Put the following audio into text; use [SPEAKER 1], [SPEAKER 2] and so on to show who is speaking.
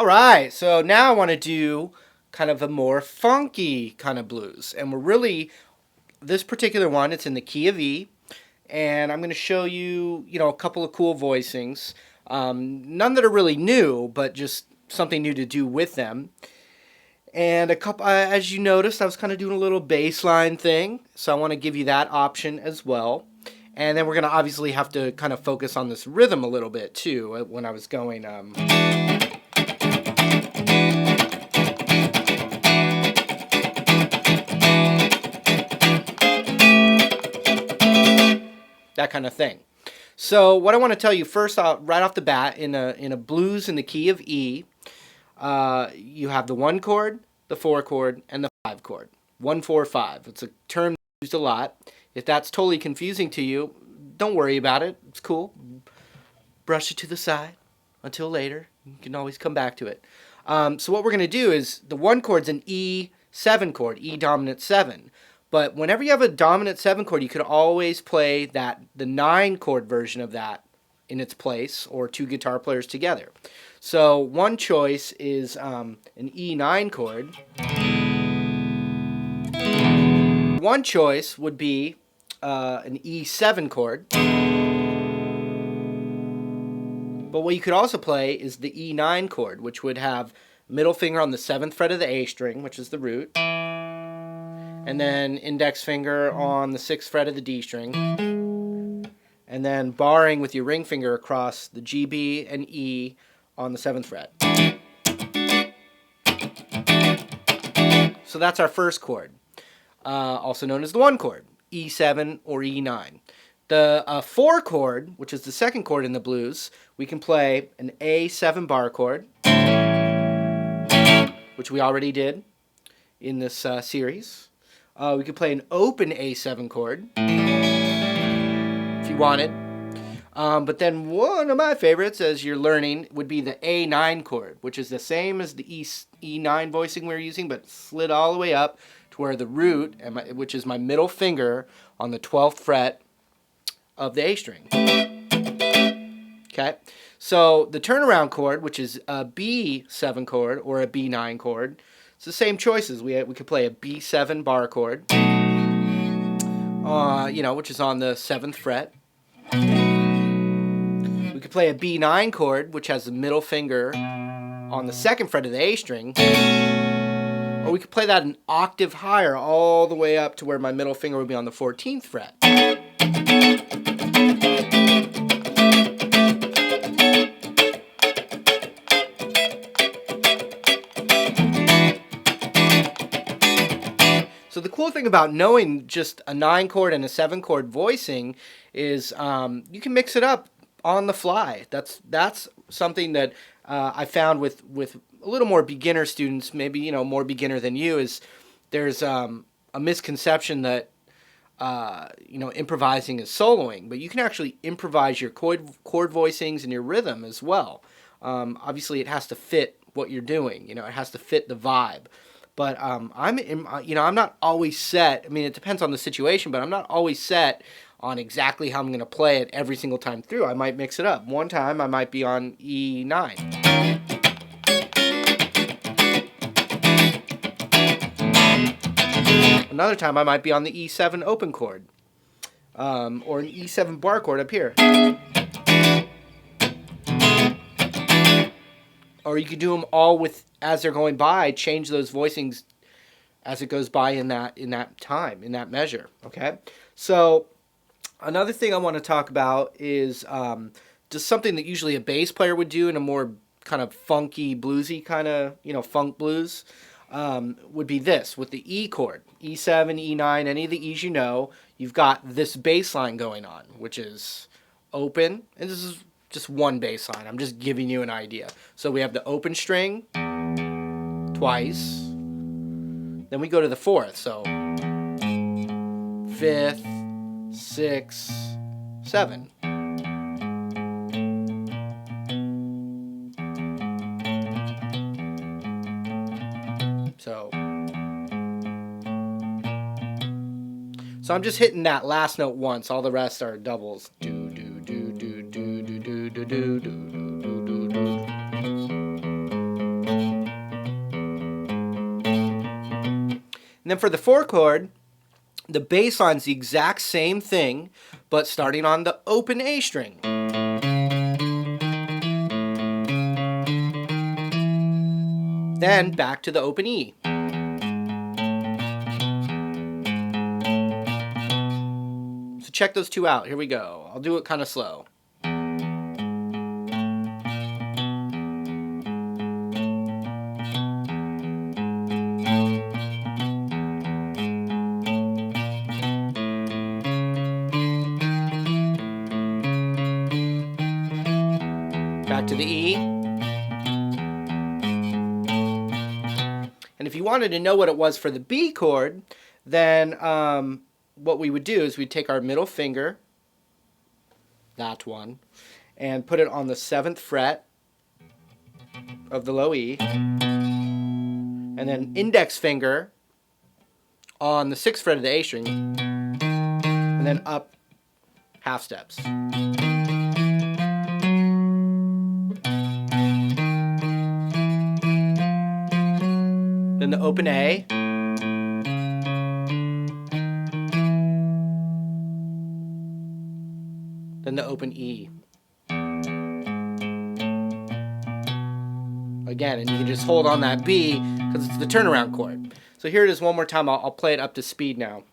[SPEAKER 1] All right, so now I want to do kind of a more funky kind of blues. And we're really, this particular one, it's in the key of E. And I'm going to show you, a couple of cool voicings. None that are really new, but just something new to do with them. And a couple, as you noticed, I was kind of doing a little bass line thing. So I want to give you that option as well. And then we're going to obviously have to kind of focus on this rhythm a little bit too when I was going. That kind of thing. So what I want to tell you first, right off the bat, in a blues in the key of E, you have the 1 chord, the 4 chord, and the 5 chord. 1, 4, 5. It's a term used a lot. If that's totally confusing to you, don't worry about it. It's cool. Brush it to the side until later. You can always come back to it. So what we're going to do is the 1 chord's an E7 chord, E dominant 7. But whenever you have a dominant 7 chord, you could always play the 9 chord version of that in its place, or 2 guitar players together. So one choice is an E9 chord. One choice would be an E7 chord. But what you could also play is the E9 chord, which would have middle finger on the 7th fret of the A string, which is the root, and then index finger on the 6th fret of the D string, and then barring with your ring finger across the G, B, and E on the 7th fret. So that's our first chord, also known as the 1 chord, E7 or E9. The 4 chord, which is the second chord in the blues, we can play an A7 bar chord, which we already did in this series. We could play an open A7 chord if you wanted. But then one of my favorites, as you're learning, would be the A9 chord, which is the same as the E9 voicing we were using, but slid all the way up to where the root, which is my middle finger on the 12th fret of the A string. Okay, so the turnaround chord, which is a B7 chord or a B9 chord, it's the same choices. We could play a B7 bar chord, which is on the 7th fret. We could play a B9 chord, which has the middle finger on the 2nd fret of the A string. Or we could play that an octave higher, all the way up to where my middle finger would be on the 14th fret. So the cool thing about knowing just a 9 chord and a 7 chord voicing is you can mix it up on the fly. That's something that I found with a little more beginner students, maybe more beginner than you, is there's a misconception that improvising is soloing, but you can actually improvise your chord voicings and your rhythm as well. Obviously, it has to fit what you're doing. It has to fit the vibe. But I'm not always set. I mean, it depends on the situation, but I'm not always set on exactly how I'm going to play it every single time through. I might mix it up. One time I might be on E9. Another time I might be on the E7 open chord, or an E7 bar chord up here. Or you could do them all as they're going by, change those voicings as it goes by in that time, in that measure. Okay? So another thing I want to talk about is just something that usually a bass player would do in a more kind of funky, bluesy kind of, funk blues, would be this with the E chord. E7, E9, any of the E's you've got this bass line going on, which is open, and this is just one bass line. I'm just giving you an idea. So we have the open string twice. Then we go to the 4th. So 5th, 6th, 7. So I'm just hitting that last note once. All the rest are doubles. Do do do do do do do do do do do do. And then for the 4 chord, the bass line's the exact same thing, but starting on the open A string. Then back to the open E. So check those two out. Here we go. I'll do it kind of slow. Back to the E. And if you wanted to know what it was for the B chord, then what we would do is we'd take our middle finger, that one, and put it on the 7th fret of the low E, and then index finger on the 6th fret of the A string, and then up half steps. Then the open A, then the open E. Again, and you can just hold on that B because it's the turnaround chord. So here it is one more time. I'll play it up to speed now.